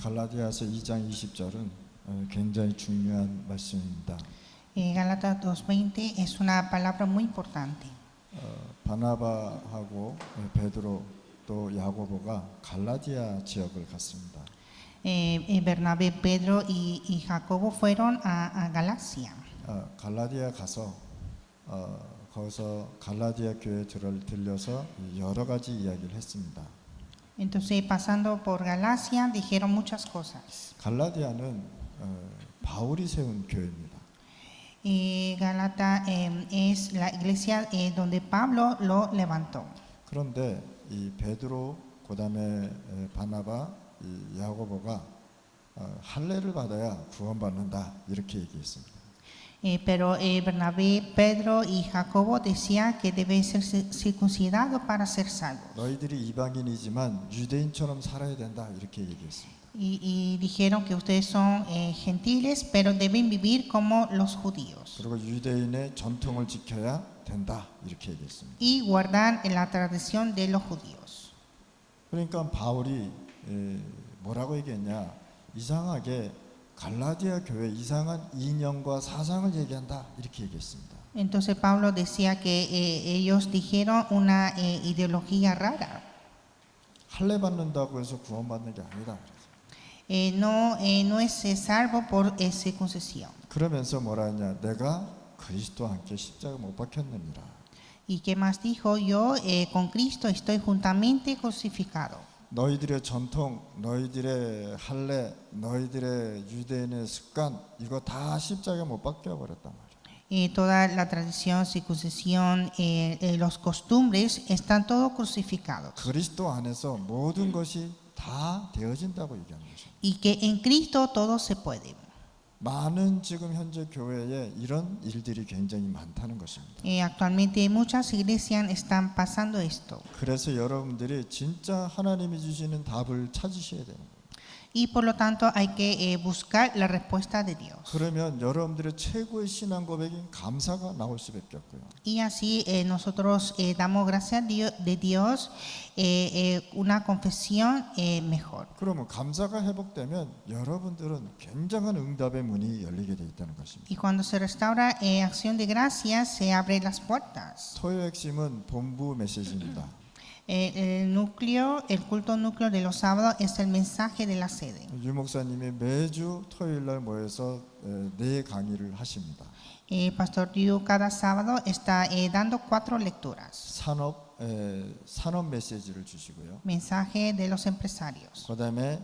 갈라디아서 2장 20절은 굉장히 중요한 말씀입니다. Gálatas 2:20 es una palabra muy importante. 바나바하고 베드로 또 야고보가 갈라디아 지역을 갔습니다. Bernabé, Pedro y Jacobo fueron a Galacia. 갈라디아 가서 거기서 갈라디아 교회에 들려서 여러 가지 이야기를 했습니다. Entonces, pasando por Galacia, dijeron muchas cosas. 갈라디아는 바울이 세운 교회입니다. Gálata es la iglesia donde Pablo lo levantó. 그런데 이 베드로 그다음에 바나바, 이 야고보가 할례를 받아야 구원받는다 이렇게 얘기했습니다. Pero Bernabé, Pedro y Jacobo decían que debe ser circuncidado para ser salvo. 너희들이 이방인이지만 유대인처럼 살아야 된다 이렇게 얘기했습니다. Y dijeron que ustedes son gentiles, pero deben vivir como los judíos. 그리고 유대인의 전통을 지켜야 된다 이렇게 얘기했습니다. Y guardar la tradición de los judíos. 그러니까 바울이 뭐라고 얘기했냐? 이상하게 갈라디아 교회 이상한 이념과 사상을 얘기한다 이렇게 얘기했습니다. Entonces Pablo decía que ellos dijeron una ideología rara. 할례 받는다고 해서 구원받는 게 아니다. No es salvo por circuncisión. 그러면서 뭐라 했냐? 내가 그리스도와 함께 십자가 못 박혔느니라. ¿Y qué más dijo? Yo con Cristo estoy juntamente crucificado. 너희들의 전통, 너희들의 할례, 너희들의 유대인의 습관 이거 다 십자가에 못 박혀 버렸단 말이야. Toda la tradición, circuncisión, los costumbres están todos crucificados. 그리스도 안에서 모든 것이 다 되어진다고 얘기하는 것입니다. Y que en Cristo todo se puede. 많은 지금 현재 교회에 이런 일들이 굉장히 많다는 것입니다. Actualmente muchas iglesias están pasando esto. 그래서 여러분들이 진짜 하나님이 주시는 답을 찾으셔야 되는 거예요. Y por lo tanto hay que buscar la respuesta de Dios. 그러면 여러분들의 최고의 신앙 고백인 감사가 나올 수밖에 없고요. Y así nosotros damos gracias de Dios, una confesión mejor. 그러면 감사가 회복되면 여러분들은 굉장한 응답의 문이 열리게 돼 있다는 것입니다. Y cuando se restaura acción de gracias, se abren las puertas. 토요 핵심은 본부 메시지입니다. El culto núcleo de los sábados es el mensaje de la sede. 유 목사님이 매주 토요일 날 모여서 네 강의를 하십니다. Pastor Ryu cada sábado está dando 4 lecturas. 산업 메시지를 주시고요. Mensaje de los empresarios. 그다음에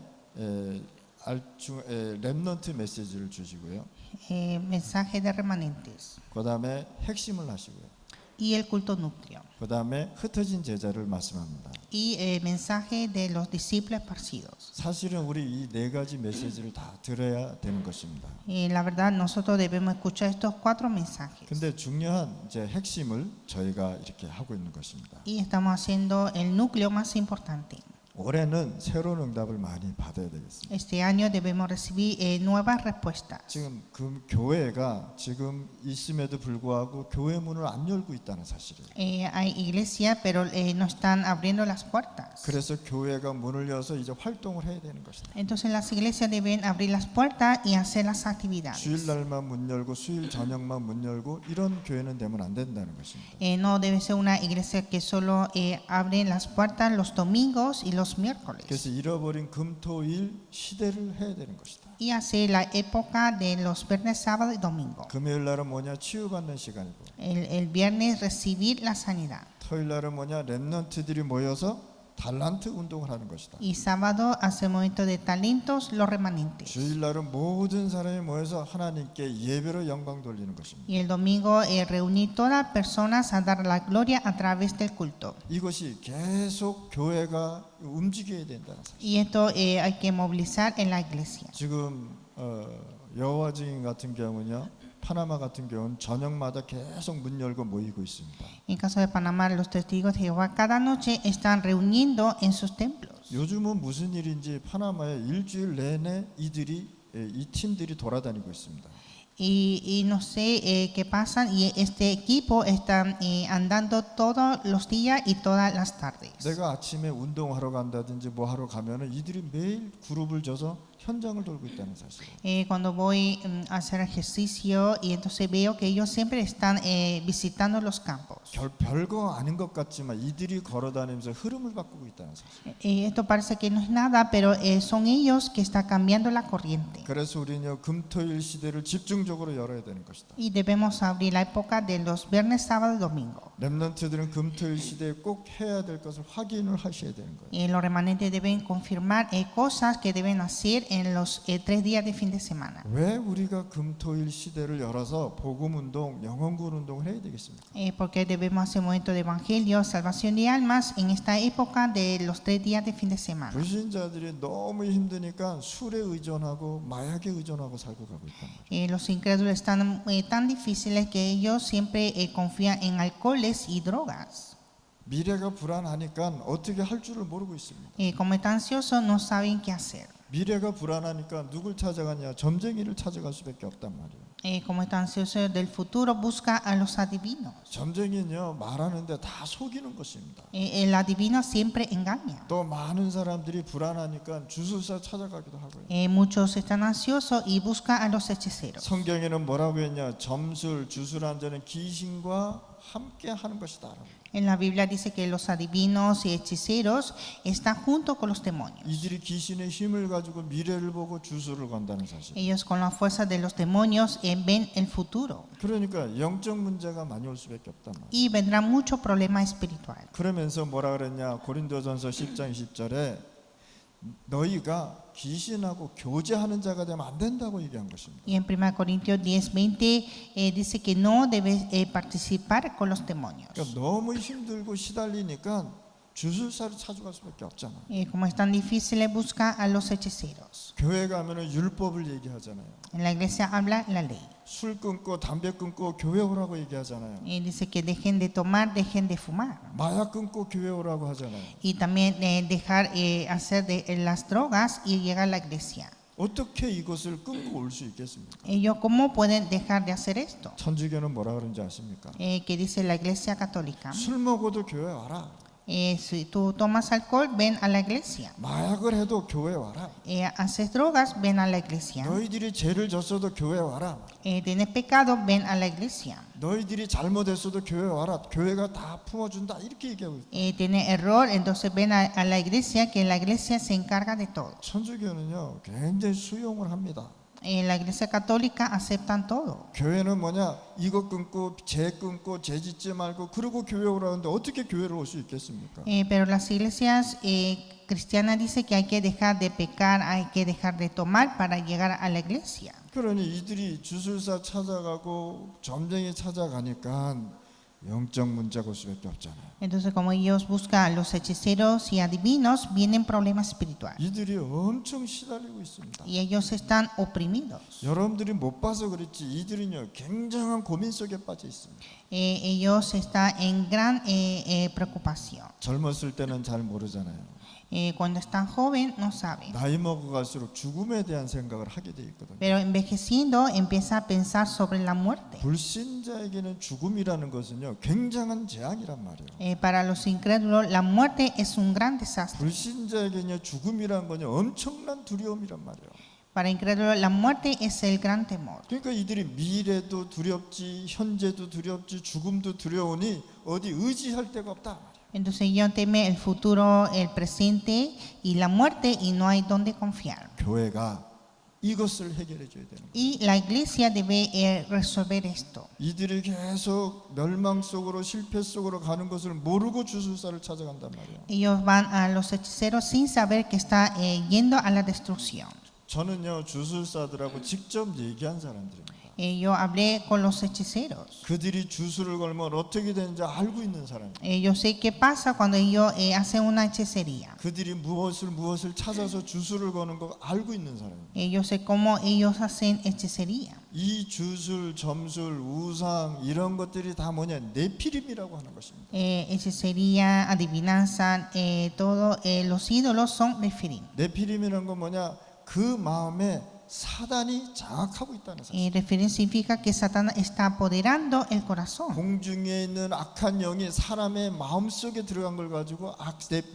렘넌트 메시지를 주시고요. Mensaje de remanentes. 그다음에 핵심을 하시고요. Y el culto núcleo. 그다음에 흩어진 제자를 말씀합니다. Y el mensaje de los discípulos esparcidos. 사실은 우리 이 네 가지 메시지를 다 들어야 되는 것입니다. La verdad, nosotros debemos escuchar estos 4 mensajes. 근데 중요한 이제 핵심을 저희가 이렇게 하고 있는 것입니다. Y estamos haciendo el núcleo más importante. 올해는 새로운 응답을 많이 받아야 되겠습니다. Este año debemos recibir nuevas respuestas. 지금 그 교회가 지금 있음에도 불구하고 교회 문을 안 열고 있다는 사실이에요. Hay iglesias, pero no están abriendo las puertas. 그래서 교회가 문을 열어서 이제 활동을 해야 되는 것이다. Entonces las iglesias deben abrir las puertas y hacer las actividades. 주일날만 문 열고 수요일 저녁만 문 열고 이런 교회는 되면 안 된다는 것입니다. No debe ser una iglesia que solo abre las puertas los domingos y los miércoles. 그래서 잃어버린 금토일 시대를 해야 되는 것이다. Y hacer la época de los viernes, sábado y domingo. 금요일 날은 뭐냐? 치유받는 시간이고. El viernes recibir la sanidad. 토요일 날은 뭐냐? 렘넌트들이 모여서 달란트 운동을 하는 것이다. Y sábado hace momento de talentos los remanentes. 주일 날은 모든 사람이 모여서 하나님께 예배로 영광 돌리는 것입니다. Y el domingo reunir todas las personas a dar la gloria a través del culto. 이것이 계속 교회가 움직여야 된다는 사실. Y esto hay que movilizar en la iglesia. 지금 여호와 증인 같은 경우는요. 파나마 같은 경우는 저녁마다 계속 문 열고 모이고 있습니다. En caso de Panamá, los testigos de Jehová cada noche están reuniendo en sus templos. 요즘은 무슨 일인지 파나마에 일주일 내내 이 팀들이 돌아다니고 있습니다. Y no sé qué pasa, y este equipo está andando todos los días y todas las tardes. 내가 아침에 운동하러 간다든지 뭐 하러 가면은 이들이 매일 그룹을 져서 현장을 돌고 있다는 사실. Cuando voy a hacer ejercicio, y entonces veo que ellos siempre están visitando los campos. 별거 아닌 것 같지만 이들이 걸어다니면서 흐름을 바꾸고 있다는 사실. Esto parece que no es nada, pero son ellos que están cambiando la corriente. 그래서 우리는 금토일 시대를 집중적으로 열어야 되는 것이다. Y debemos abrir la época de los viernes, sábado y domingo. 렘넌트들은 금토일 시대에 꼭 해야 될 것을 확인을 하셔야 되는 거예요. Y los remanentes deben confirmar cosas que deben hacer en los 3 días de fin de semana. 왜 우리가 금토일 시대를 열어서 복음 운동, 영혼구원 운동을 해야 되겠습니까? Porque debemos hacer momento de evangelio, salvación de almas en esta época de los 3 días de fin de semana. 불신자들이 너무 힘드니까 술에 의존하고 마약에 의존하고 살고 가고 있단 말이에요. Los incrédulos están tan difíciles que ellos siempre confían en alcoholes y drogas. 미래가 불안하니까 어떻게 할 줄을 모르고 있습니다. Como están ansiosos, no saben qué hacer. 미래가 불안하니까 누굴 찾아가냐? 점쟁이를 찾아갈 수밖에 없단 말이에요. Como están ansiosos del futuro, busca a los adivinos. 점쟁이는요 말하는데 다 속이는 것입니다. El adivino siempre engaña. 또 많은 사람들이 불안하니까 주술사 찾아가기도 하고요. Muchos están ansiosos y buscan a los hechiceros. 성경에는 뭐라고 했냐? 점술, 주술한 자는 귀신과 함께 하는 것이다. En la Biblia dice que los adivinos y hechiceros están junto con los demonios. 이들이 귀신의 힘을 가지고 미래를 보고 주술을 건다는 사실. Ellos con la fuerza de los demonios ven el futuro. 그러니까 영적 문제가 많이 올 수밖에 없단 말이에요. Y vendrá mucho problema espiritual. 그러면서 뭐라 그랬냐? 고린도전서 10장 20절에 너희가 귀신하고 교제하는 자가 되면 안 된다고 얘기한 것입니다. Y en 1 Corintios 10:20 dice que no debes participar con los demonios. 그러니까 너무 힘들고 시달리니까 주술사를 찾아갈 수밖에 없잖아요. Como es tan difícil, busca a los hechiceros. 교회 가면은 율법을 얘기하잖아요. En la iglesia habla la ley. 술 끊고 담배 끊고 교회 오라고 얘기하잖아요. Dice que dejen de tomar, dejen de fumar. 마약 끊고 교회 오라고 하잖아요. Y también dejar hacer de las drogas y llegar a la iglesia. 어떻게 이것을 끊고 올 수 있겠습니까? Ellos, ¿cómo pueden dejar de hacer esto? 천주교는 뭐라 그러는지 아십니까? Que dice la iglesia católica. 술 먹어도 교회 와라. Si tú tomas alcohol, ven a la iglesia. 마약을 해도 교회 와라. Haces drogas, ven a la iglesia. 너희들이 죄를 졌어도 교회 와라. Tienes pecado, ven a la iglesia. 너희들이 잘못했어도 교회 와라. 교회가 다 품어준다. 이렇게 얘기하고 있어요. Tienes error, entonces ven a la iglesia, que la iglesia se encarga de todo. 천주교는요 굉장히 수용을 합니다. La iglesia católica aceptan todo. 교회는 뭐냐? 이거 끊고 죄 끊고 죄 짓지 말고 그러고 교회 오라는데 어떻게 교회를 올 수 있겠습니까? Pero las iglesias cristianas dicen que hay que dejar de pecar, hay que dejar de tomar para llegar a la iglesia. 그러니 이들이 주술사 찾아가고 점쟁이 찾아가니까 영적 문제가 올 수밖에 없잖아요. Entonces, como ellos buscan a los hechiceros y adivinos, vienen problemas espirituales. 이들이 엄청 시달리고 있습니다. Y ellos están oprimidos. 여러분들이 못 봐서 그렇지 이들은요 굉장한 고민 속에 빠져 있습니다. Ellos están en gran preocupación. 젊었을 때는 잘 모르잖아요. Cuando están joven no saben. 나이 먹어갈수록 죽음에 대한 생각을 하게 돼 있거든요. Pero envejeciendo empieza a pensar sobre la muerte. 불신자에게는 죽음이라는 것은요 굉장한 재앙이란 말이에요. Para los incrédulos la muerte es un gran desastre. 불신자에게는 죽음이란 건요 엄청난 두려움이란 말이에요. Para incrédulos la muerte es el gran temor. 그러니까 이들이 미래도 두렵지 현재도 두렵지 죽음도 두려우니 어디 의지할 데가 없다. Entonces ellos temen el futuro, el presente y la muerte y no hay donde confiar. 교회가 이것을 해결해 줘야 되는 거예요. Y la iglesia debe resolver esto. 이들이 계속 멸망 속으로 실패 속으로 가는 것을 모르고 주술사를 찾아간단 말이에요. Ellos van a los hechiceros sin saber que está yendo a la destrucción. 저는요 주술사들하고 직접 얘기한 사람들입니다. Yo hablé con los hechiceros. 그들이 주술을 걸면 어떻게 되는지 알고 있는 사람이에요. Yo sé qué pasa cuando ellos hacen una hechicería. 그들이 무엇을 찾아서 주술을 거는 거 알고 있는 사람이에요. Yo sé cómo ellos hacen hechicería. 이 주술, 점술, 우상 이런 것들이 다 뭐냐 네피림이라고 하는 것입니다. Hechicería, adivinanza, todo los ídolos son nefilim. 네피림이라는 건 뭐냐 그 마음에 사단이 장악하고 있다는 사실. Refilim significa que Satanás está apoderando el corazón. 공중에 있는 악한 영이 사람의 마음속에 들어간 걸 가지고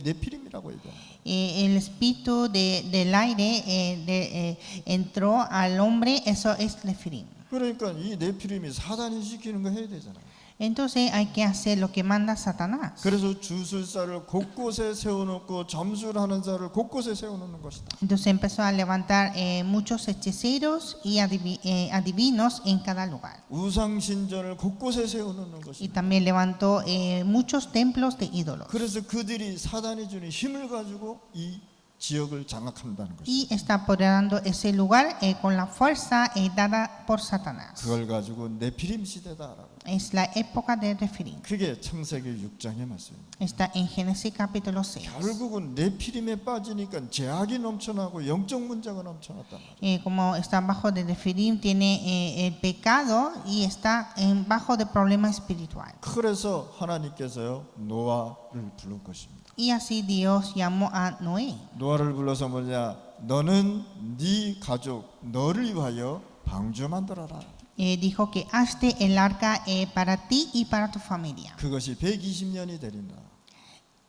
네피림이라고 얘기합니다. El espíritu del aire entró al hombre, eso es Refilim. 그러니까 이 네피림이 사단이 시키는 거 해야 되잖아요. Entonces hay que hacer lo que manda Satanás. 그래서 주술사를 곳곳에 세워놓고 점술하는 자를 곳곳에 세워놓는 것이다. Entonces empezó a levantar muchos hechiceros y adivinos en cada lugar. 우상신전을 곳곳에 세워놓는 Y 것이다. también levantó muchos templos de ídolos. 그래서 그들이 사단이 주는 힘을 가지고 이 지역을 장악한다는 것이다. Y está apoderando ese lugar con la fuerza dada por Satanás. 그걸 가지고 네피림 시대다라고. Es la época de Refilim. 그게 창세기 6장의 말씀입니다. Está en Génesis capítulo 6. 결국은 네피림에 빠지니까 죄악이 넘쳐나고 영적 문제가 넘쳐났단 말이에요. Como está bajo de Refilim, tiene el pecado y está bajo de problema espiritual. 그래서 하나님께서요 노아를 부른 것입니다. Y así Dios llamó a Noé. 노아를 불러서 뭐냐? 너는 네 가족 너를 위하여 방주 만들어라. Dijo que hazte el arca para ti y para tu familia 그것이 120년이 되린다.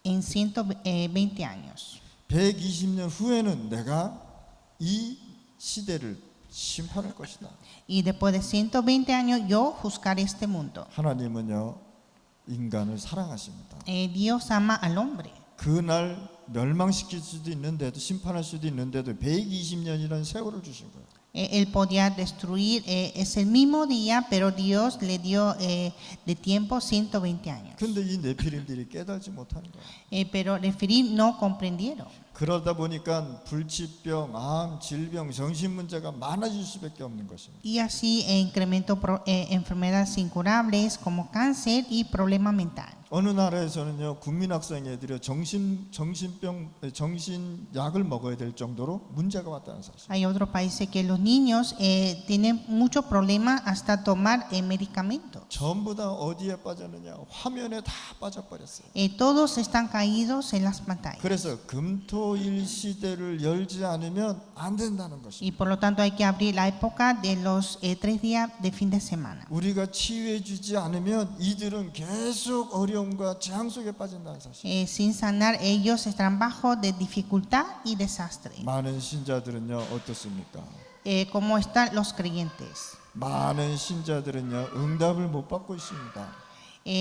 en 120 años. 120년 후에는 내가 이 시대를 심판할 것이다. Y después de 120 años yo juzgaré este mundo. 하나님은요 인간을 사랑하십니다. Dios ama al hombre. 그날 멸망시킬 수도 있는데도 심판할 수도 있는데도 120년이라는 세월을 주신 거예요. Él podía destruir, es el mismo día, pero Dios le dio de tiempo 120 años. 근데 이 네피림들이 깨달지 못하는 거예요. Pero Refilim no comprendieron. 그러다 보니까 불치병, 암, 질병, 정신 문제가 많아질 수밖에 없는 것입니다. Y así incrementó enfermedades incurables como cáncer y problema mental. 어느 나라에서는요 국민학생 애들이 정신약을 먹어야 될 정도로 문제가 왔다는 사실. Hay otros países que los niños tienen muchos problemas hasta tomar medicamentos. 전부 다 어디에 빠졌느냐? 화면에 다 빠져버렸어요. Todos están caídos en las pantallas. 그래서 금토일 시대를 열지 않으면 안 된다는 것입니다. Y por lo tanto hay que abrir la época de los 3 días de fin de semana. 우리가 치유해주지 않으면 이들은 계속 어려움과 재앙 속에 빠진다는 사실. Sin sanar ellos estarán bajo de dificultad y desastre. 많은 신자들은요 어떻습니까? ¿Cómo están los creyentes? 많은 신자들은요 응답을 못 받고 있습니다.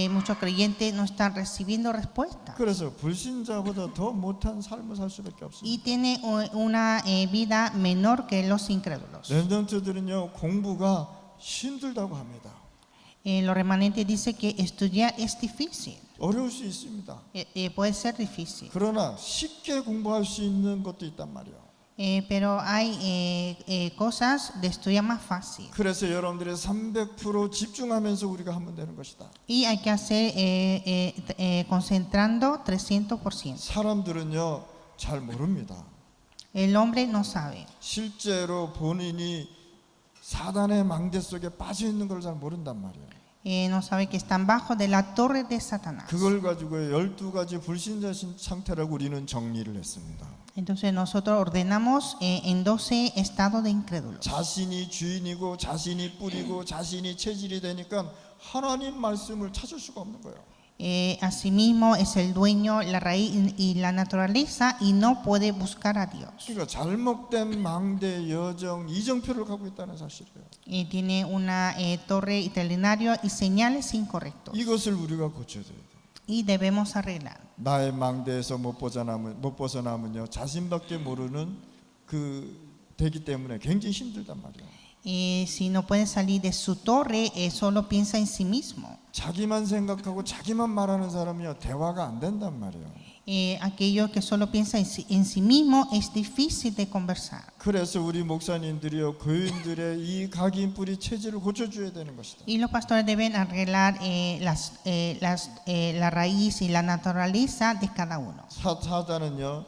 Muchos creyentes no están recibiendo respuesta 그래서 불신자보다 더 못한 삶을 살 수밖에 없습니다. y tienen una vida menor que los incrédulos. 렘넌트들은요 공부가 힘들다고 합니다. Los remanentes dicen que estudiar es difícil, 어려울 수 있습니다. puede ser difícil, 그러나 쉽게 공부할 수 있는 것도 있단 말이에요. pero hay cosas de estudiar más fácil 그래서 여러분들이 300% 집중하면서 우리가 하면 되는 것이다. y hay que hacer concentrando 300%. 사람들은요 잘 모릅니다. El hombre no sabe. 실제로 본인이 사단의 망대 속에 빠져 있는 걸 잘 모른단 말이에요. No sabe que están bajo de la torre de Satanás. 그걸 가지고 12가지 불신자 상태라고 우리는 정리를 했습니다. Entonces nosotros ordenamos en 12 estados de incrédulos. 자신이 주인이고 자신이 뿌리고 자신이 체질이 되니까 하나님 말씀을 찾을 수가 없는 거예요. Asimismo es el dueño, la raíz y la naturaleza y no puede buscar a Dios. 그러니까 잘못된 망대 여정 이정표를 갖고 있다는 사실이에요. Tiene una torre itinerarios y señales incorrectos 이것을 우리가 고쳐야 돼요. y debemos arreglar. 나의 망대에서 못 벗어나면요 자신밖에 모르는 되기 때문에 굉장히 힘들단 말이에요. Si no puede salir de su torre, solo piensa en sí mismo. 자기만 생각하고 자기만 말하는 사람이요 대화가 안 된단 말이에요. Aquello que solo piensa en sí mismo es difícil de conversar. 그래서 우리 목사님들이요 교인들의 이 각인 뿌리 체질을 고쳐줘야 되는 것이다. Y los pastores deben arreglar la raíz y la naturaleza de cada uno. 사단은요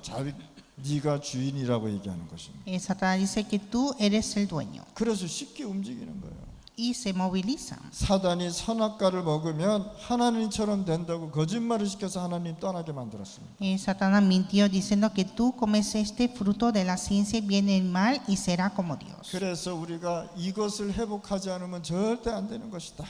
네가 주인이라고 얘기하는 것입니다. Satanás dice que tú eres el dueño. 그래서 쉽게 움직이는 거예요. y se movilizan. 사단이 선악과를 먹으면 하나님처럼 된다고 거짓말을 시켜서 하나님 떠나게 만들었습니다. Satanás mintió diciendo que tú comes este fruto de la ciencia bien y el mal y será como Dios. 그래서 우리가 이것을 회복하지 않으면 절대 안 되는 것이다.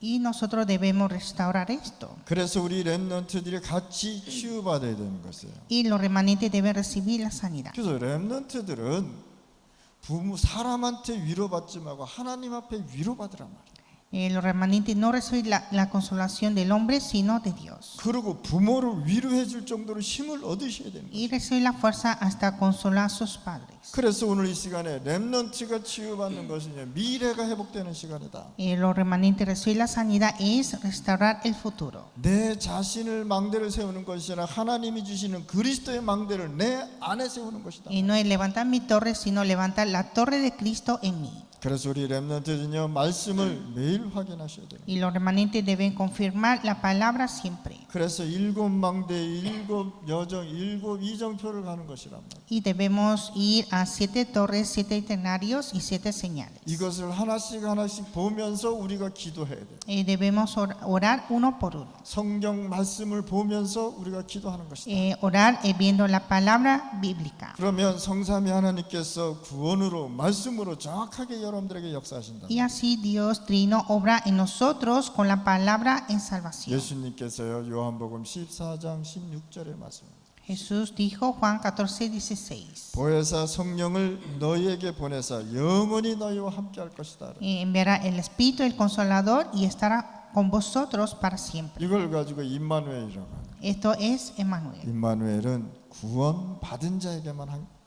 Y nosotros debemos restaurar esto. 그래서 우리 렘넌트들이 같이 치유받아야 되는 것이에요. Y los remanentes deben recibir la sanidad. 그래서 렘넌트들은 부모 사람한테 위로받지 말고 하나님 앞에 위로받으란 말이에요. Los remanentes no reciben la consolación del hombre, sino de Dios. 그리고 부모를 위로해 줄 정도로 힘을 얻으셔야 되는 거예요. Y reciben la fuerza hasta consolar a sus padres. 그래서 오늘 이 시간에 렘넌트가 치유받는 것은 이제 미래가 회복되는 시간이다. Los remanentes reciben la sanidad es restaurar el futuro. 내 자신을 망대를 세우는 것이 아니라 하나님이 주시는 그리스도의 망대를 내 안에 세우는 것이다. Y no es levantar mi torre, sino levantar la torre de Cristo en mí. 그래서 우리 렘넌트는요 말씀을 매일 확인하셔야 돼요. Y los remanentes deben confirmar la palabra siempre. 그래서 7망대, 7여정, 7이정표를 가는 것이란 말이에요. Y debemos ir a 7 torres, 7 itinerarios y 7 señales. 이것을 하나씩 하나씩 보면서 우리가 기도해야 돼요. Debemos orar uno por uno. 성경 말씀을 보면서 우리가 기도하는 것이다. Orar viendo la palabra bíblica. 그러면 성삼위 하나님께서 구원으로 말씀으로 정확하게 여러분들에게 역사하신다. Y así Dios Trino obra en nosotros con la palabra en salvación. 예수님께서요 요한복음 14장 16절에 말씀합니다. Jesús dijo Juan 14:16. 보혜사 성령을 너희에게 보내사 영원히 너희와 함께할 것이다. Enviará el Espíritu, el Consolador, y estará con vosotros para siempre. 이걸 가지고 임마누엘이라고 합니다. Esto es Emmanuel. 임마누엘은 구원 받은 자에게만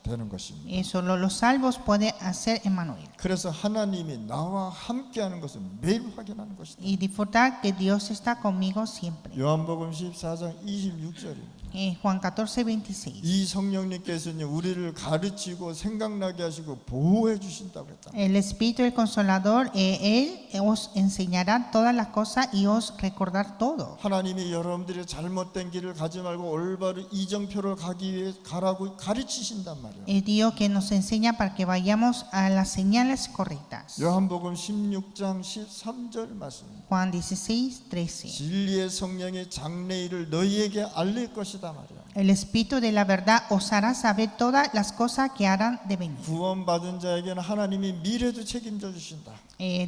되는 것입니다. Solo los salvos pueden hacer Emmanuel. 그래서 하나님이 나와 함께하는 것을 매일 확인하는 것이다. Y disfrutar que Dios está conmigo siempre. 요한복음 14장 26절입니다. Juan 14:26. 이 성령님께서는 우리를 가르치고 생각나게 하시고 보호해 주신다고 했다. El Espíritu del Consolador, Él os enseñará todas las cosas y os recordar todo. 하나님이 여러분들이 잘못된 길을 가지 말고 올바른 이정표를 가기 위해 가라고 가르치신단 말이에요. Es Dios que nos enseña para que vayamos a las señales correctas. 요한복음 16장 13절 말씀. Juan 16:13. 진리의 성령이 장래일을 너희에게 알릴 것이다 말이야. El Espíritu de la verdad os hará saber todas las cosas que harán de venir. 구원받은 자에게는 하나님이 미래도 책임져 주신다.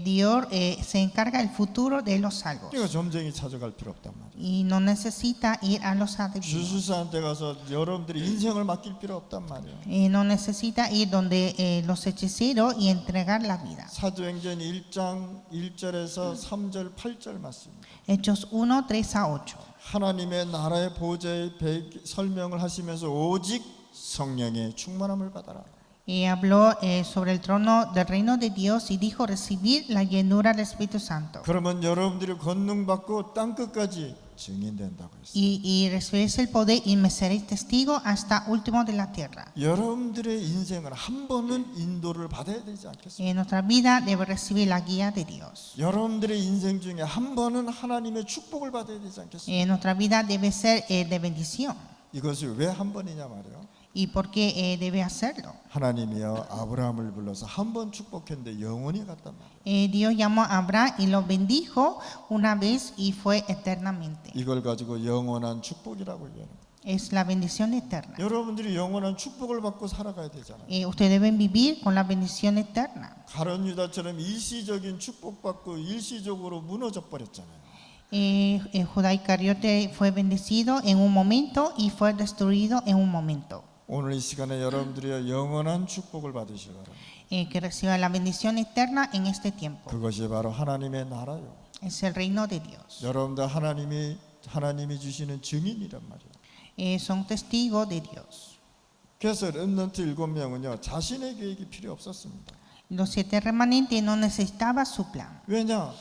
Dios se encarga del futuro de los salvos. 그러니까 점쟁이 찾아갈 필요 없단 말이야. Y no necesita ir a los adivinos. 주술사한테 가서 여러분들이 인생을 맡길 필요 없단 말이야. No necesita ir donde los hechiceros y entregar la vida. 사도행전 1장 1절에서 3절 8절 말씀입니다. Hechos 1:3-8. 하나님의 나라의 보좌의 설명을 하시면서 오직 성령의 충만함을 받아라. Y habló sobre el trono del reino de Dios y dijo recibir la llenura del Espíritu Santo. 그러면 여러분들이 권능 받고 땅 끝까지 증인된다고 했어요. Y recibiréis el poder y me seréis testigo hasta último de la tierra. 여러분들의 인생은 한 번은 인도를 받아야 되지 않겠습니까? En nuestra vida debe recibir la guía de Dios. 여러분들의 인생 중에 한 번은 하나님의 축복을 받아야 되지 않겠습니까? En nuestra vida debe ser de bendición. 이것이 왜 한 번이냐 말이에요. ¿Y por qué debe hacerlo? 하나님이요 아브라함을 불러서 한 번 축복했는데 영원히 갔단 말이에요. Dios llamó a Abraham y lo bendijo una vez y fue eternamente. 이걸 가지고 영원한 축복이라고 얘기해요. Es la bendición eterna. 여러분들이 영원한 축복을 받고 살아가야 되잖아요. Ustedes deben vivir con la bendición eterna. 가룟 유다처럼 일시적인 축복받고 일시적으로 무너져 버렸잖아요. Judá Iscariote fue bendecido en un momento y fue destruido en un momento. 오늘 이 시간에 여러분들이 영원한 축복을 받으시기 바랍니다. Que reciba la bendición eterna en este tiempo. 그것이 바로 하나님의 나라요. Es el reino de Dios. 여러분들 하나님이 주시는 증인이란 말이에요. Son testigos de Dios. 그래서 렘넌트 7명은요 자신의 계획이 필요 없었습니다. Los 7 remanentes no necesitaba su plan. 왜냐?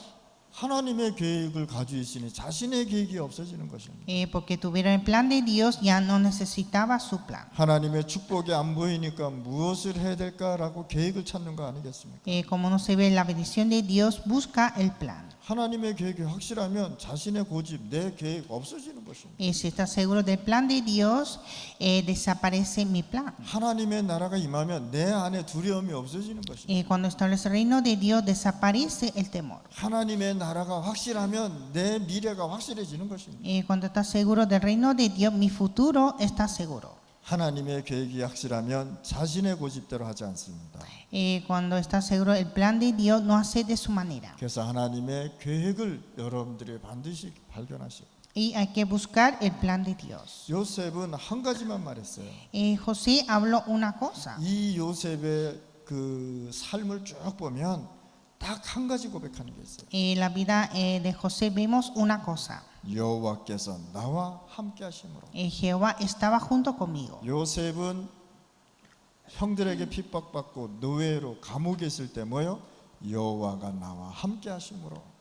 하나님의 계획을 가지고 있으니 자신의 계획이 없어지는 것입니다. Porque tuvieron el plan de Dios, ya no necesitaba su plan. 하나님의 축복이 안 보이니까 무엇을 해야 될까라고 계획을 찾는 거 아니겠습니까? Como no se ve la bendición de Dios, busca el plan. 하나님의 계획이 확실하면 자신의 고집, 내 계획 없어지는 거예요. 것입니다. Si estás seguro del plan de Dios, desaparece mi plan. 하나님의 나라가 임하면 내 안에 두려움이 없어지는 것입니다. Cuando establece el reino de Dios, desaparece el temor. 하나님의 나라가 확실하면 내 미래가 확실해지는 것입니다. Cuando estás seguro del reino de Dios, mi futuro está seguro. 하나님의 계획이 확실하면 자신의 고집대로 하지 않습니다. Cuando estás seguro del plan de Dios, no hace de su manera. 그래서 하나님의 계획을 여러분들이 반드시 발견하시고 Y hay que buscar el plan de Dios. 요셉은 한 가지만 말했어요. José habló una cosa. 이 요셉의 그 삶을 쭉 보면 딱 한 가지 고백하는 게 있어요. En la vida de José vemos una cosa. 여호와께서 나와 함께 하심으로. Jehová estaba junto conmigo. 요셉은 형들에게 핍박받고 노예로 감옥에 있을 때 뭐요? 여호와가 나와 함께 하심으로.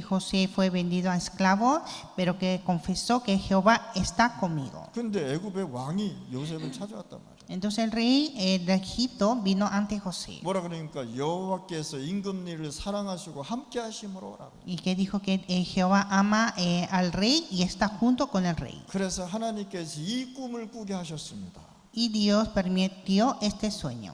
José fue vendido a esclavo, pero que confesó que Jehová está conmigo. 근데 애굽의 왕이 요셉을 찾아왔단 말이에요. Entonces el rey de Egipto vino ante José 뭐라 그러니까 여호와께서 임금니를 사랑하시고 함께 하심으로라고. y que dijo que Jehová ama al rey y está junto con el rey. 그래서 하나님께서 이 꿈을 꾸게 하셨습니다. Y Dios permitió este sueño.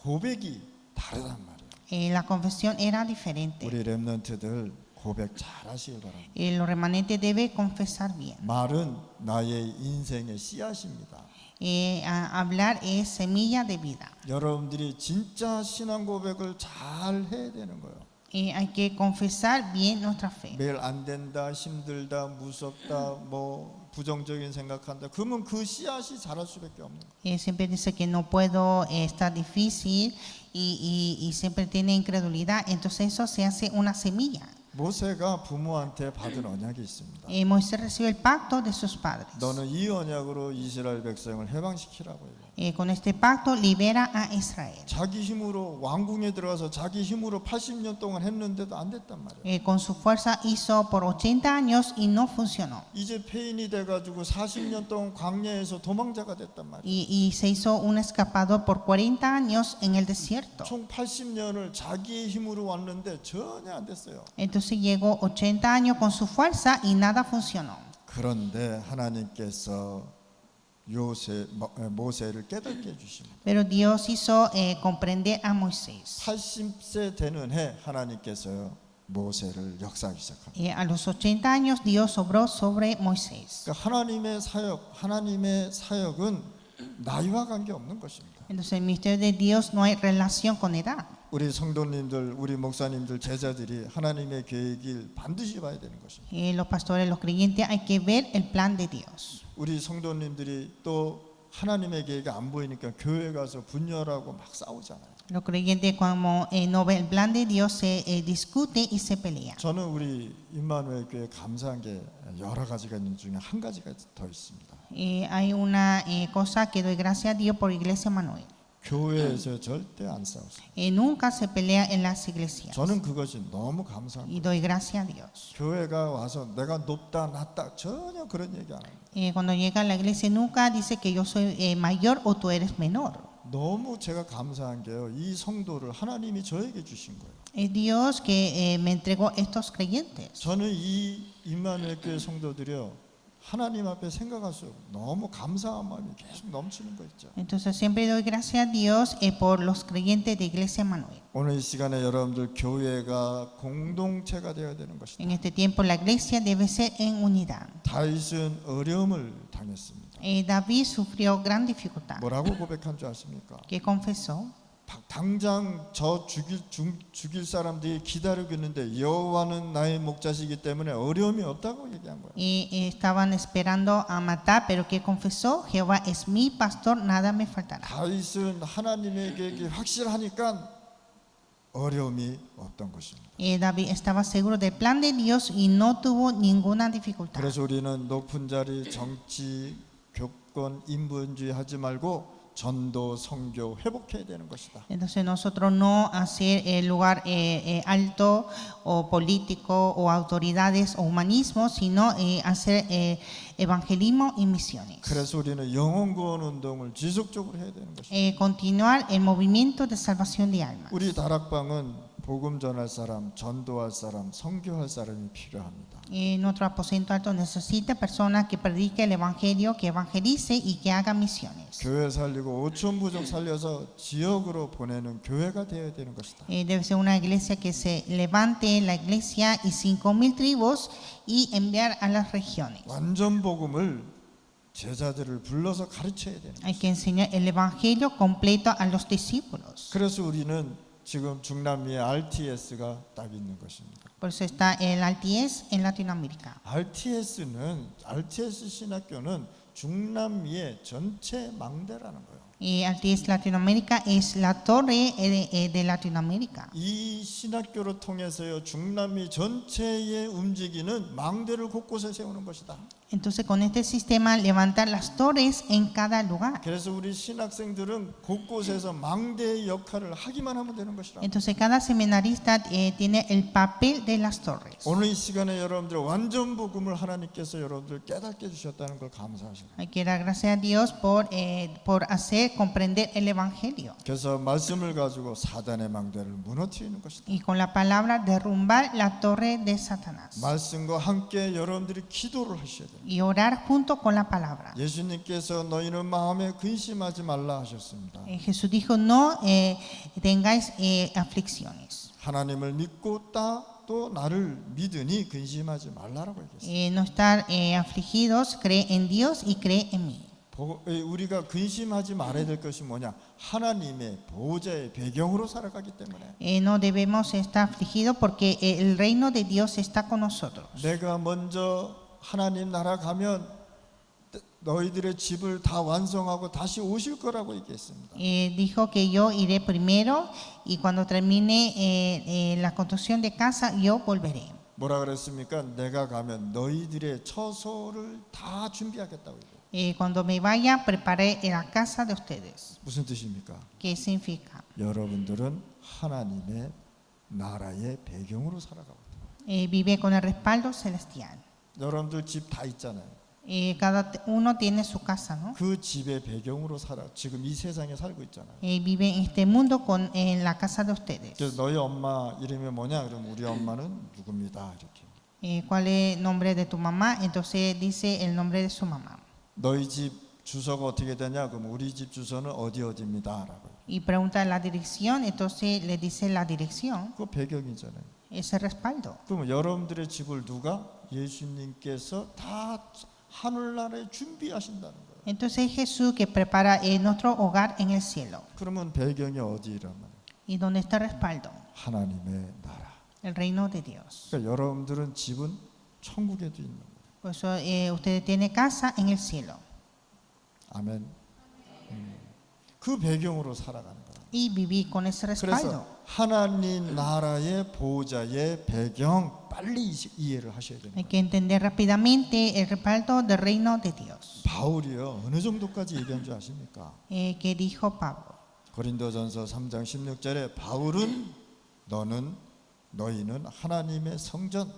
고백이 다르단 말이에요. La confesión era diferente. 우리 렘넌트들 고백 잘 하시길 바랍니다. Los remanentes deben confesar bien. 말은 나의 인생의 씨앗입니다. Hablar es semilla de vida. 여러분들이 진짜 신앙 고백을 잘 해야 되는 거예요. Hay que confesar bien nuestra fe. 매일 안 된다, 힘들다, 무섭다, 뭐 부정적인 생각한다. 그러면 그 씨앗이 자랄 수밖에 없는 거예요. Siempre dice que no puedo, está difícil y siempre tiene incredulidad. Entonces eso se hace una semilla. 모세가 부모한테 받은 언약이 있습니다. Moisés recibió el pacto de sus padres. 너는 이 언약으로 이스라엘 백성을 해방시키라고 해요. Con este pacto libera a Israel. 자기 힘으로 왕궁에 들어가서 자기 힘으로 80년 동안 했는데도 안 됐단 말이에요. Con su fuerza hizo por 80 años y no funcionó. 이제 폐인이 돼가지고 40년 동안 광야에서 도망자가 됐단 말이에요. Y se hizo un escapador por 40 años en el desierto. 총 80년을 자기의 힘으로 왔는데 전혀 안 됐어요. Entonces llegó 80 años con su fuerza y nada funcionó. 그런데 하나님께서 모세를 깨닫게 해주십니다. Pero Dios hizo comprender a Moisés. 80세 되는 해 하나님께서 모세를 역사하기 시작합니다. A los 80 años Dios obró sobre Moisés. 그러니까 하나님의 사역은 나이와 관계 없는 것입니다. Entonces el ministerio de Dios no hay relación con edad. 우리 성도님들, 우리 목사님들, 제자들이 하나님의 계획을 반드시 봐야 되는 것입니다. Los pastores, los creyentes, hay que ver el plan de Dios. 우리 성도님들이 또 하나님의 계획이 안 보이니까 교회 가서 분열하고 막 싸우잖아요. Los creyentes cuando no ven el plan de Dios se discute y se pelea. 저는 우리 임마누엘 교회 감사한 게 여러 가지가 있는 중에 한 가지가 더 있습니다. Hay una cosa que doy gracias a Dios por Iglesia Manuel. 교회에서 절대 안 싸웠어요. Nunca se pelea en las iglesias. 저는 그것이 너무 감사한 Y 거예요. doy gracias a Dios. 교회가 와서 내가 높다 낮다 전혀 그런 얘기 안 합니다. Cuando llega a la iglesia nunca dice que yo soy mayor o tú eres menor. 너무 제가 감사한 게요. 이 성도를 하나님이 저에게 주신 거예요. Es Dios que me entregó estos creyentes. 저는 이 임마누엘 교회 성도들이요. 하나님 앞에 생각할수록 너무 감사한 마음이 계속 넘치는 거 있죠. Entonces siempre doy gracias a Dios por los creyentes de Iglesia Manuel. 오늘 이 시간에 여러분들 교회가 공동체가 되어야 되는 것이다. En este tiempo la iglesia debe ser en unidad. 다윗은 어려움을 당했습니다. David sufrió gran dificultad. 뭐라고 고백한 줄 아십니까? Que confesó. 당장 저 죽일 사람들이 기다리고 있는데 여호와는 나의 목자시기 때문에 어려움이 없다고 얘기한 거예요. Estaban esperando a matar, pero que confesó, Jehová es mi pastor, nada me faltará. 다윗은 하나님의 계획이 확실하니까 어려움이 없던 것입니다. David estaba seguro del plan de Dios y no tuvo ninguna dificultad. 그래서 우리는 높은 자리, 정치, 교권, 인본주의 하지 말고 전도, 선교 회복해야 되는 것이다. Entonces nosotros no hacer el lugar alto o político o autoridades o humanismo, sino hacer evangelismo y misiones. 그래서 우리는 영혼 구원 운동을 지속적으로 해야 되는 것입니다. Continuar el movimiento de salvación de almas. 우리 다락방은 복음 전할 사람, 전도할 사람, 선교할 사람이 필요합니다. Nuestro aposento alto necesita personas que prediquen el evangelio, que evangelice y que haga misiones. 교회 살리고 5천 부족 살려서 지역으로 보내는 교회가 되어야 되는 것이다. Debe ser una iglesia que se levante la iglesia y 5,000 tribus y enviar a las regiones. 완전 복음을 제자들을 불러서 가르쳐야 되는 Hay 것이다. que enseñar el evangelio completo a los discípulos. 그래서 우리는 지금 중남미에 RTS가 딱 있는 것입니다. Por eso está el RTS en Latinoamérica. RTS 신학교는 중남미의 전체 망대라는 거예요. Y RTS Latinoamérica es la torre de Latinoamérica. 이 신학교를 통해서요 중남미 전체에 움직이는 망대를 곳곳에 세우는 것이다. Entonces con este sistema levantar las torres en cada lugar. 그래서 우리 신학생들은 곳곳에서 망대의 역할을 하기만 하면 되는 것이다. Entonces cada seminarista tiene el papel de las torres. 오늘 이 시간에 여러분들 완전 복음을 하나님께서 여러분들 깨닫게 주셨다는 걸 감사하시고 Hay que dar gracias a Dios por hacer comprender el evangelio. 그래서 말씀을 가지고 사단의 망대를 무너뜨리는 것이다. Y con la palabra derrumbar la torre de Satanás. 말씀과 함께 여러분들이 기도를 하셔야 됩니다. Y orar junto con la palabra. 예수님께서 너희는 마음에 근심하지 말라 하셨습니다. Jesús dijo, no tengáis aflicciones. 하나님을 믿고 또 나를 믿으니 근심하지 말라라고 얘기했어요. No estar afligidos, cree en Dios y cree en mí. 우리가 근심하지 말아야 될 것이 뭐냐? 하나님의 보호자의 배경으로 살아가기 때문에 No debemos estar afligidos porque el reino de Dios está con nosotros. 내가 먼저 하나님 나라 가면 너희들의 집을 다 완성하고 다시 오실 거라고 얘기했습니다. Dijo que yo iré primero y cuando termine la construcción de casa yo volveré. 뭐라 그랬습니까? 내가 가면 너희들의 처소를 다 준비하겠다고 얘기해요. Cuando me vaya preparé la casa de ustedes. 무슨 뜻입니까? ¿Qué significa? 여러분들은 하나님의 나라의 배경으로 살아가고 있다. Vive con el respaldo celestial. 여러분들 집 다 있잖아요. Cada uno tiene su casa, ¿no? 그 집의 배경으로 살아. 지금 이 세상에 살고 있잖아요. Vive en este mundo en la casa de ustedes. 그래서 너희 엄마 이름이 뭐냐? 그럼 우리 엄마는 누굽니다. 이렇게. ¿Cuál es el nombre de tu mamá? Entonces dice el nombre de su mamá. 너희 집 주소가 어떻게 되냐? 그럼 우리 집 주소는 어디입니다라고. Y pregunta la dirección, entonces le dice la dirección. 그 배경이잖아요. Es el respaldo. 그럼 여러분들의 집을 누가? 예수님께서 다 하늘나라에 준비하신다는 거예요. Entonces Jesús que prepara nuestro hogar en el cielo. 그러면 배경이 어디라면? ¿Y dónde está el respaldo? 하나님의 나라. El reino de Dios. 그러니까 여러분들은 집은 천국에도 있는 거예요. Por eso usted tiene casa en el cielo. 아멘. 그 배경으로 살아가는 거예요. Y vivir con ese respaldo. 그래서 하나님 나라의 보호자의 배경 빨리 이해를 하셔야 됩니다. Hay que entender rápidamente el respaldo del reino de Dios. 바울이요 어느 정도까지 얘기한 줄 아십니까? Que dijo Pablo. 고린도전서 3장 16절에 바울은 너희는 하나님의 성전.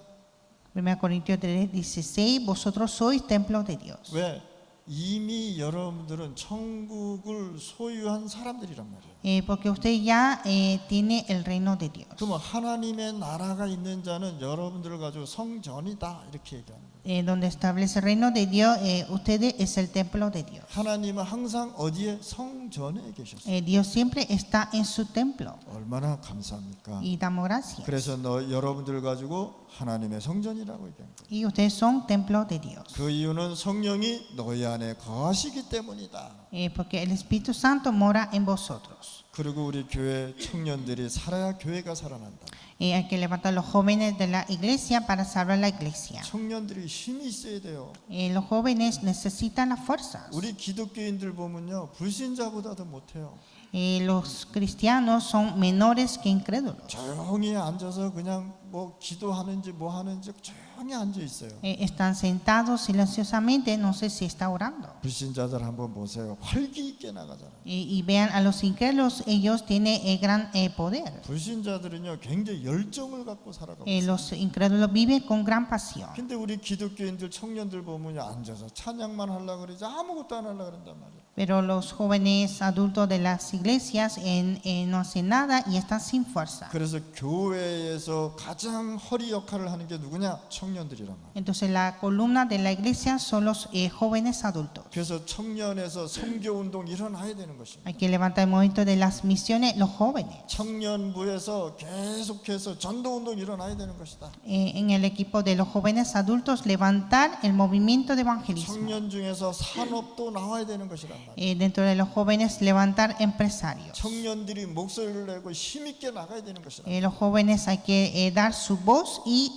1 Corintios 3:16 Vosotros sois templo de Dios. 왜? 이미 여러분들은 천국을 소유한 사람들이란 말이에요. Porque usted ya tiene el reino de Dios. 그러면 하나님의 나라가 있는 자는 여러분들을 가지고 성전이다 이렇게 얘기하는 거예요. Donde establece el reino de Dios, ustedes es el templo de Dios. 하나님은 항상 어디에? 성전에 계셨어요. Dios siempre está en su templo. 얼마나 감사합니까? Y damos gracias. 그래서 여러분들 가지고 하나님의 성전이라고 얘기한 거예요. Y ustedes son templo de Dios. 그 이유는 성령이 너희 안에 거하시기 때문이다. Porque el Espíritu Santo mora en vosotros. 그리고 우리 교회 청년들이 살아야 교회가 살아난다. Hay que levantar a los jóvenes de la iglesia para salvar la iglesia. 청년들이 힘이 있어야 돼요. Los jóvenes necesitan las fuerzas. 우리 기독교인들 보면요 불신자보다도 못해요. Los cristianos son menores que incrédulos. 조용히 앉아서 그냥 뭐 기도하는지 뭐 하는지 조용히 앉아 있어요. Están sentados silenciosamente, no sé si está orando. 불신자들 한번 보세요. 활기 있게 나가잖아요. Y vean a los incrédulos, ellos tienen gran poder. 불신자들은요 굉장히 열정을 갖고 살아가고 있어요. Los incrédulos viven con gran pasión. 근데 우리 기독교인들 청년들 보면 앉아서 찬양만 하려고 그러지 아무것도 안 하려고 그런단 말이에요. Pero los jóvenes adultos de las iglesias no hacen nada y están sin fuerza. 그래서 교회에서 가장 허리 역할을 하는 게 누구냐? 청년들이란 말이에요. Entonces la columna de la iglesia son los jóvenes adultos. 그래서 청년에서 선교 운동 일어나야 되는 것입니다. Hay que levantar el movimiento de las misiones, los jóvenes. 청년부에서 계속해서 전도 운동 일어나야 되는 것이다. En el equipo de los jóvenes adultos levantar el movimiento de evangelismo. 청년 중에서 산업도 나와야 되는 것이란 말이에요. Dentro de los jóvenes levantar empresarios. 청년들이 목소리를 내고 힘있게 나가야 되는 것이란 말이에요. Los jóvenes hay que dar su voz y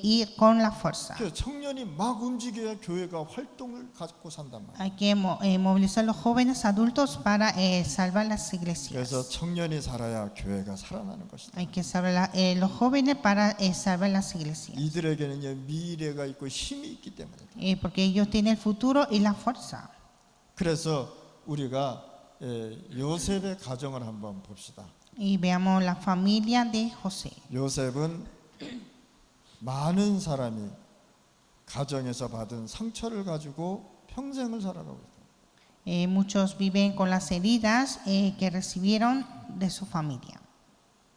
ir con la fuerza. 그래서 청년이 막 움직여야 교회가 활동을 갖고 산단 말이에요. Hay que movilizar los jóvenes adultos para salvar las iglesias. 그래서 청년이 살아야 교회가 살아나는 것이다. Hay que salvar los jóvenes para salvar las iglesias. 이들에게는 미래가 있고 힘이 있기 때문에. Porque ellos tienen el futuro y la fuerza. 그래서 우리가 요셉의 가정을 한번 봅시다. Y veamos la familia de José. 요셉은 많은 사람이 가정에서 받은 상처를 가지고 평생을 살아가고 있다. Muchos viven con las heridas que recibieron de su familia.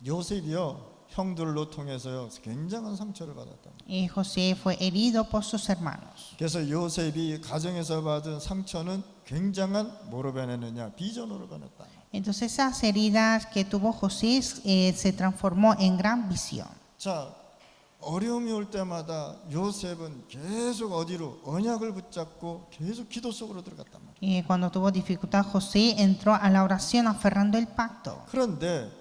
요셉이요 형들로 통해서요 굉장한 상처를 받았다. José fue herido por sus hermanos. 그래서 요셉이 가정에서 받은 상처는 굉장한 뭐로 변했느냐? 비전으로 변했다. Entonces esas heridas que tuvo José se transformó en gran visión. 자, 어려움이 올 때마다 요셉은 계속 어디로 언약을 붙잡고 계속 기도 속으로 들어갔단 말이에요. Cuando tuvo dificultad José entró a la oración aferrando el pacto. 그런데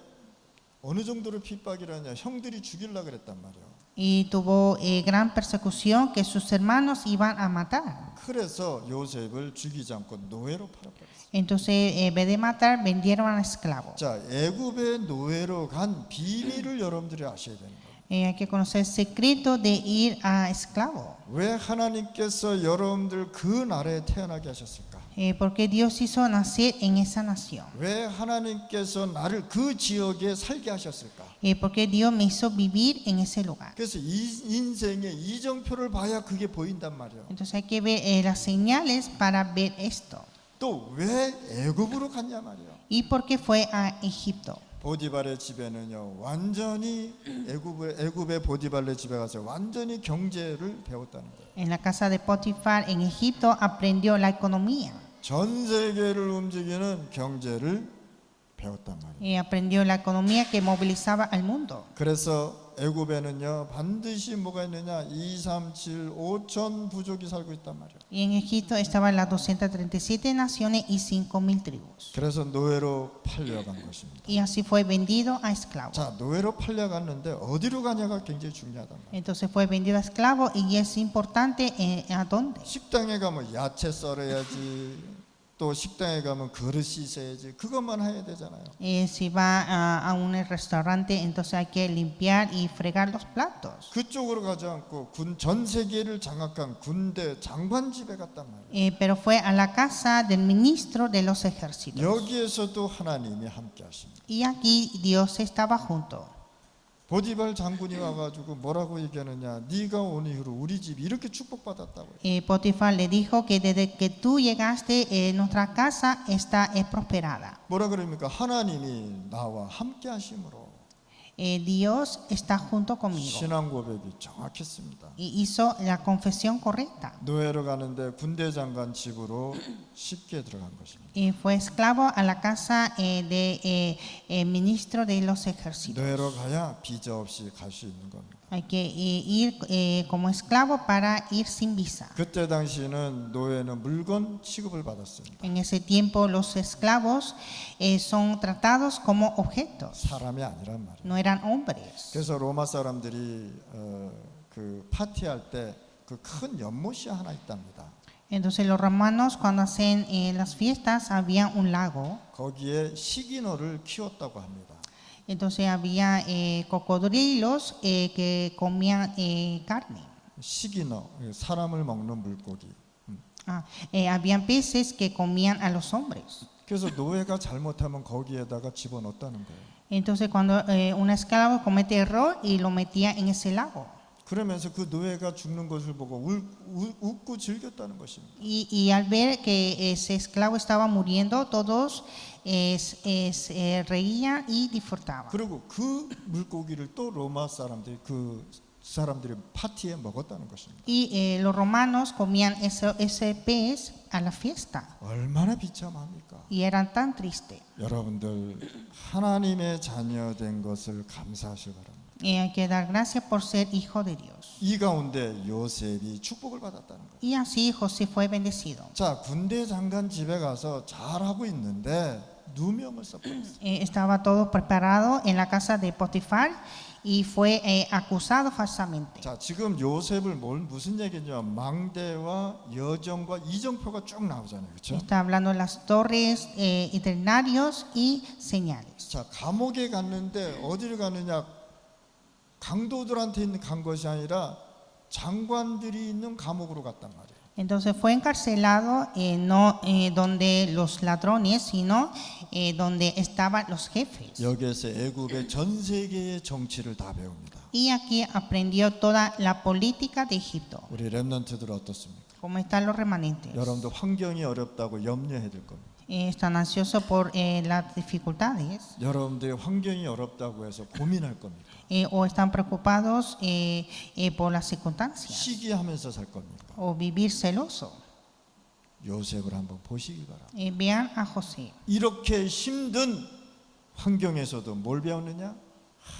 어느 정도로 핍박이라냐? 형들이 죽이려고 그랬단 말이에요. Y tuvo gran persecución que sus hermanos iban a matar. 그래서 요셉을 죽이지 않고 노예로 팔아버렸어요. Entonces, en vez de matar, vendieron a esclavos. 자, 애굽의 노예로 간 비밀을 여러분들이 아셔야 되는 거예요. Hay que conocer el secreto de ir a esclavo. 왜 하나님께서 여러분들 그 나라에 태어나게 하셨을까? Porque Dios hizo nacer en esa nación. 왜 하나님께서 나를 그 지역에 살게 하셨을까? Porque Dios me hizo vivir en ese lugar. 그래서 이 인생의 이정표를 봐야 그게 보인단 말이에요. Entonces hay que ver las señales para ver esto. 또 왜 애굽으로 갔냐 말이에요. ¿Y por qué fue a Egipto? 보디발의 집에는요 완전히 애굽의 보디발의 집에 가서 완전히 경제를 배웠다는 거예요. En la casa de Potifar en Egipto aprendió la economía. 전 세계를 움직이는 경제를 배웠단 말이에요. Aprendió la economía que movilizaba al mundo. 그래서 애굽에는요 반드시 뭐가 있느냐 2, 3, 7, 5천 부족이 살고 있단 말이에요. Y en Egipto estaban las 237 naciones y 5,000 tribus. 그래서 노예로 팔려간 것입니다. Y así fue vendido a esclavo. 자, 노예로 팔려갔는데 어디로 가냐가 굉장히 중요하단 말이에요. Entonces fue vendido a esclavo y es importante a dónde. 식당에 가면 야채 썰어야지, 또 식당에 가면 그릇 씻어야지, 그것만 해야 되잖아요. Si va a un restaurante, entonces hay que limpiar y fregar los platos. 그쪽으로 가지 않고 전 세계를 장악한 군대 장관 집에 갔단 말이에요. Pero fue a la casa del ministro de los ejércitos. 여기에서도 하나님이 함께 하십니다. Y aquí Dios estaba junto. 보디발 장군이 와가지고 뭐라고 얘기하느냐? 네가 온 이후로 우리 집이 이렇게 축복받았다고요. Potifar le dijo que desde que tú llegaste, nuestra casa está prosperada. 뭐라 그럽니까? 하나님이 나와 함께 하심으로 Dios está junto conmigo. 신앙 고백이 정확했습니다. Y hizo la confesión correcta. 노예로 가는데 군대 장관 집으로 쉽게 들어간 것입니다. Fue esclavo a la casa del ministro de los ejércitos. 노예로 가야 비자 없이 갈 수 있는 겁니다. Hay que ir como esclavo para ir sin visa. 그때 당시에는 노예는 물건 취급을 받았습니다. En ese tiempo los esclavos son tratados como objetos, 사람이 아니란 말이에요. no eran hombres. 그래서 로마 사람들이 그 파티할 때 그 큰 연못이 하나 있답니다. Entonces los romanos cuando hacen las fiestas había un lago. 거기에 시기너를 키웠다고 합니다. Entonces había cocodrilos que comían carne. 시기너, 사람을 먹는 물고기. Habían peces que comían a los hombres. 그래서 노예가 잘못하면 거기에다가 집어넣었다는 거예요. Entonces cuando un esclavo comete error y lo metía en ese lago. 그러면서 그 노예가 죽는 것을 보고 웃고 즐겼다는 것입니다. Y al ver que ese esclavo estaba muriendo, todos reían y disfrutaban. 그리고 그 물고기를 또 로마 사람들이 사람들이 파티에 먹었다는 것입니다. Y los romanos comían ese pez a la fiesta 얼마나 비참합니까? y eran tan tristes. 여러분들 하나님의 자녀된 것을 감사하시기 바랍니다. Y hay que dar gracias por ser hijo de Dios. 이 가운데 요셉이 축복을 받았다는 거예요. Y así José fue bendecido. 자, 군대 장관 집에 가서 잘하고 있는데 누명을 써버렸어요. Estaba todo preparado en la casa de Potifar y fue acusado falsamente. 자, 지금 요셉을 무슨 얘기냐? 망대와 여정과 이정표가 쭉 나오잖아요, 그렇죠? Está hablando de las torres, itinerarios y señales. 자, 감옥에 갔는데 어디를 가느냐? 강도들한테 간 것이 아니라 장관들이 있는 감옥으로 갔단 말이에요. Entonces fue encarcelado no donde los ladrones, sino donde estaban los jefes. 여기에서 애굽의 전 세계의 정치를 다 배웁니다. Y aquí aprendió toda la política de Egipto. 우리 렘넌트들 어떻습니까? ¿Cómo están los remanentes? 여러분도 환경이 어렵다고 염려해야 될 겁니다. Están ansiosos por las dificultades 여러분들이 환경이 어렵다고 해서 고민할 겁니까? o están preocupados por las circunstancias 시기하면서 살 겁니까? o vivir celoso. 요셉을 한번 보시기 바랍니다. Vean a José. 이렇게 힘든 환경에서도 뭘 배웠느냐?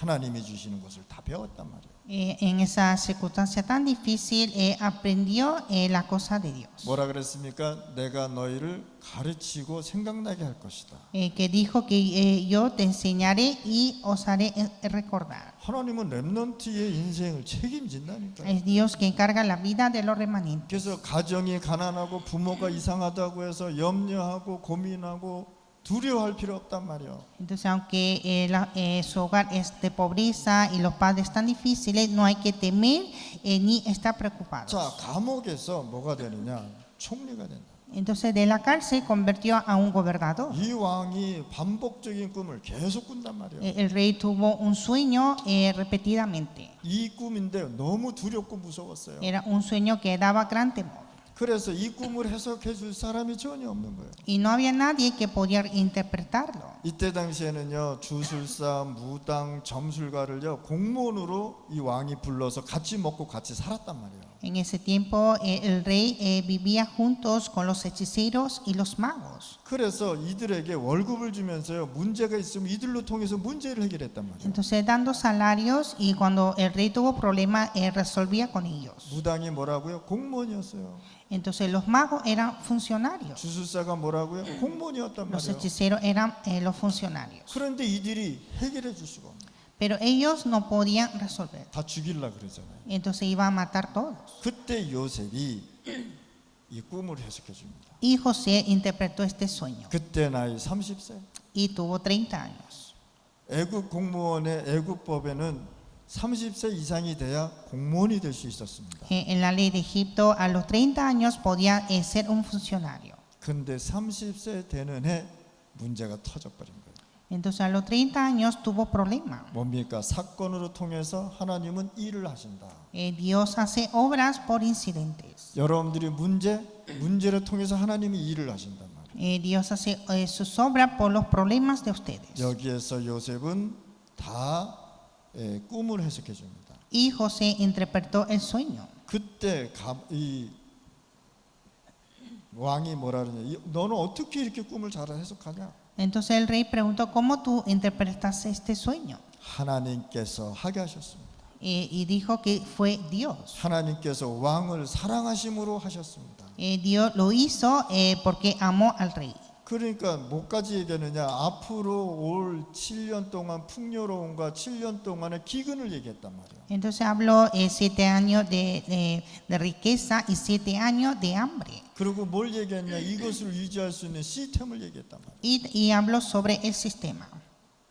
하나님이 주시는 것을 다 배웠단 말이에요. En esa circunstancia tan difícil aprendió la cosa de Dios. 뭐라 그랬습니까? 내가 너희를 가르치고 생각나게 할 것이다. Que dijo que yo te enseñaré y os haré recordar. 하나님은 렘넌트의 인생을 책임진다니까요. Es Dios que encarga la vida de los remanentes. 그래서 가정이 가난하고 부모가 이상하다고 해서 염려하고 고민하고 두려워할 필요 없단 말이에요. Entonces, aunque su hogar es de pobreza y los padres tan difíciles, no hay que temer ni estar preocupados. 자, 감옥에서 뭐가 되느냐? 총리가 된다. Entonces, de la cárcel convirtió a un gobernador. 이 왕이 반복적인 꿈을 계속 꾼단 말이에요. El rey tuvo un sueño repetidamente. 이 꿈인데 너무 두렵고 무서웠어요. Era un sueño que daba gran temor. 그래서 이 꿈을 해석해 줄 사람이 전혀 없는 거예요. Y no había nadie que pudiera interpretarlo. 이때 당시에는요, 주술사, 무당, 점술가를요 공무원으로 이 왕이 불러서 같이 먹고 같이 살았단 말이에요. En ese tiempo el rey vivía juntos con los hechiceros y los magos. 그래서 이들에게 월급을 주면서요 문제가 있으면 이들로 통해서 문제를 해결했단 말이에요. Entonces dando salarios y cuando el rey tuvo problemas resolvía con ellos. 무당이 뭐라고요? 공무원이었어요. Entonces los magos eran funcionarios. 주술사가 뭐라고요? 공무원이었단 Los 말이에요. hechiceros eran los funcionarios. 그런데 이들이 해결해 줄 수가 없는. Pero ellos no podían resolver. 다 죽이려 그러잖아요. Entonces iba a matar todos. 그때 요셉이 이 꿈을 해석해 줍니다. Y José interpretó este sueño 그때 나이 30세. y tuvo 30 años. 애국 공무원의 애국법에는 30세 이상이 돼야 공무원이 될 수 있었습니다. En la ley de Egipto a los 30 años podía ser un funcionario. 근데 30세 되는 해 문제가 터져버린 거예요. Entonces a los 30 años tuvo problemas. 뭡니까? 사건으로 통해서 하나님은 일을 하신다. Dios hace obras por incidentes. 여러분들이 문제를 통해서 하나님이 일을 하신단 말이에요. Dios hace sus obras por los problemas de ustedes. 여기에서 요셉은 다 꿈을 해석해 줍니다. Y José interpretó el sueño. 그때 이 왕이 뭐라 그러냐? 너는 어떻게 이렇게 꿈을 잘 해석하냐? Entonces el rey preguntó, ¿cómo tú interpretaste este sueño? 하나님께서 하게 하셨습니다. Y dijo que fue Dios. 하나님께서 왕을 사랑하심으로 하셨습니다. Dios lo hizo porque amó al rey. 그러니까 뭐까지 얘기하느냐? 앞으로 올 7년 동안 풍요로움과 7년 동안의 기근을 얘기했단 말이에요. Entonces habló 7 años de riqueza y 7 años de hambre. 그리고 뭘 얘기했냐? 이것을 유지할 수 있는 시스템을 얘기했단 말이에요. Y habló sobre el sistema.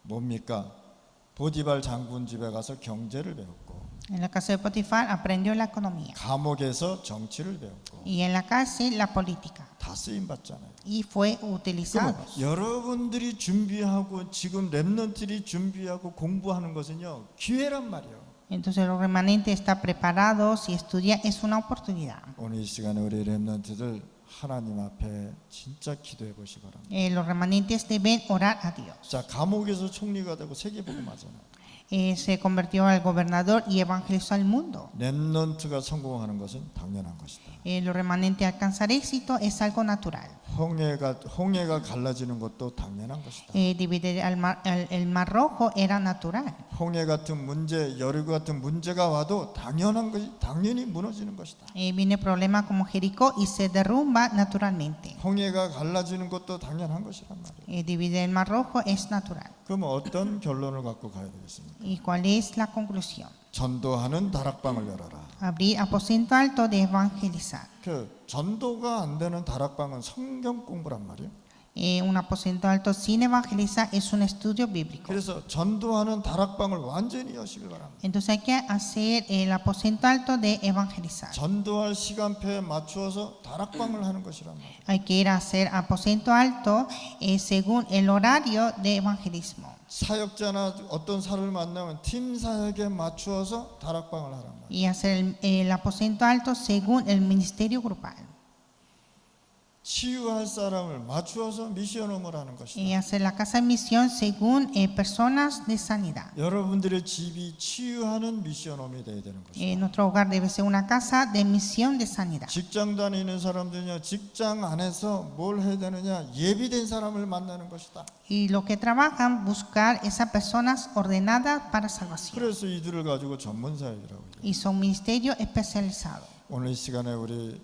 뭡니까? 보디발 장군 집에 가서 경제를 배웠고, En la casa de Potifar aprendió la economía. 감옥에서 정치를 배웠고, Y en la cárcel la política. 다 쓰임 받잖아요. Y fue utilizado. 그러면 여러분들이 준비하고 지금 렘넌트들이 준비하고 공부하는 것은요 기회란 말이에요. Entonces los remanentes están preparados y estudian, es una oportunidad. 오늘 이 시간에 우리 렘넌트들 하나님 앞에 진짜 기도해 보시 바랍니다. Los remanentes deben orar a Dios. 자, 감옥에서 총리가 되고 세계복음하잖아요. Se convirtió al gobernador y evangelizó al mundo. 렘넌트가 성공하는 것은 당연한 것이다. Los remanentes alcanzar éxito es algo natural. 홍해가 갈라지는 것도 당연한 것이다. Dividir el mar rojo era natural. 홍해 같은 문제, 여리고 같은 문제가 와도 당연히 무너지는 것이다. Viene problema como Jericó y se derrumba naturalmente. 홍해가 갈라지는 것도 당연한 것이란 말이에요. Dividir el mar rojo es natural. 그럼 어떤 결론을 갖고 가야 되겠습니까? ¿Y cuál es la conclusión? 전도하는 다락방을 열어라. Abrir aposento alto de evangelizar. 그 전도가 안 되는 다락방은 성경 공부란 말이에요. Un aposento alto sin evangelizar es un estudio bíblico. 그래서 전도하는 다락방을 완전히 여시길 바랍니다. Entonces hay que hacer el aposento alto de evangelizar. 전도할 시간표에 맞추어서 다락방을 하는 것이란 말이에요. Hay que ir a hacer aposento alto según el horario de evangelismo. 사역자나 어떤 사람을 만나면 팀 사역에 맞추어서 다락방을 하란 말이에요. Y hacer el aposento alto según el ministerio grupal. 치유할 사람을 맞추어서 미션홈을 하는 것이다. Y hacer la casa de misión según personas de sanidad. 여러분들의 집이 치유하는 미션홈이 되어야 되는 것이다. Nuestro hogar debe ser una casa de misión de sanidad. 직장 다니는 사람들은요, 직장 안에서 뭘 해야 되느냐, 예비된 사람을 만나는 것이다. Y los que trabajan buscar esas personas ordenadas para salvación. 그래서 이들을 가지고 전문 사역이라고 해요. Y son ministerios especializados. 오늘 이 시간에 우리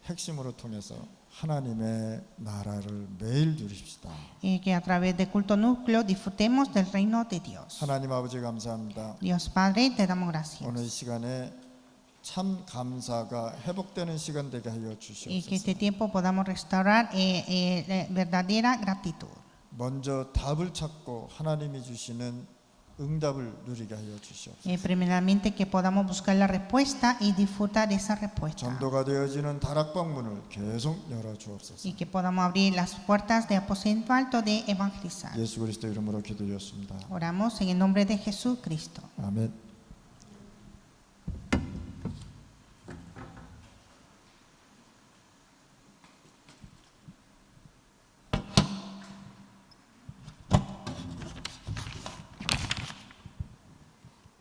핵심으로 통해서 하나님의 나라를 매일 누리십시다. Y que a través de culto núcleo disfrutemos del reino de Dios. 하나님 아버지 감사합니다. Dios Padre, te damos 오늘 이 gracias. 시간에 참 감사가 회복되는 시간 되게 하여 Y que 주시옵소서. este tiempo podamos restaurar verdadera gratitud. 먼저 답을 찾고 하나님이 주시는 응답을 누리게 하여 주시옵소서. Primeramente que podamos buscar la respuesta y disfrutar de esa respuesta. 전도가 되어지는 다락방 문을 계속 열어 주옵소서. Y que podamos abrir las puertas de aposento alto de evangelizar. 예수 그리스도 이름으로 기도드렸습니다. Oramos en el nombre de Jesucristo. 아멘.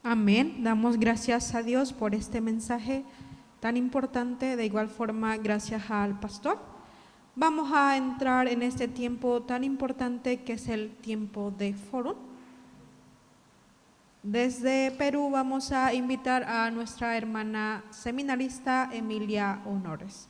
Amén. Damos gracias a Dios por este mensaje tan importante. De igual forma, gracias al pastor. Vamos a entrar en este tiempo tan importante que es el tiempo de foro. Desde Perú vamos a invitar a nuestra hermana seminarista Emilia Honores.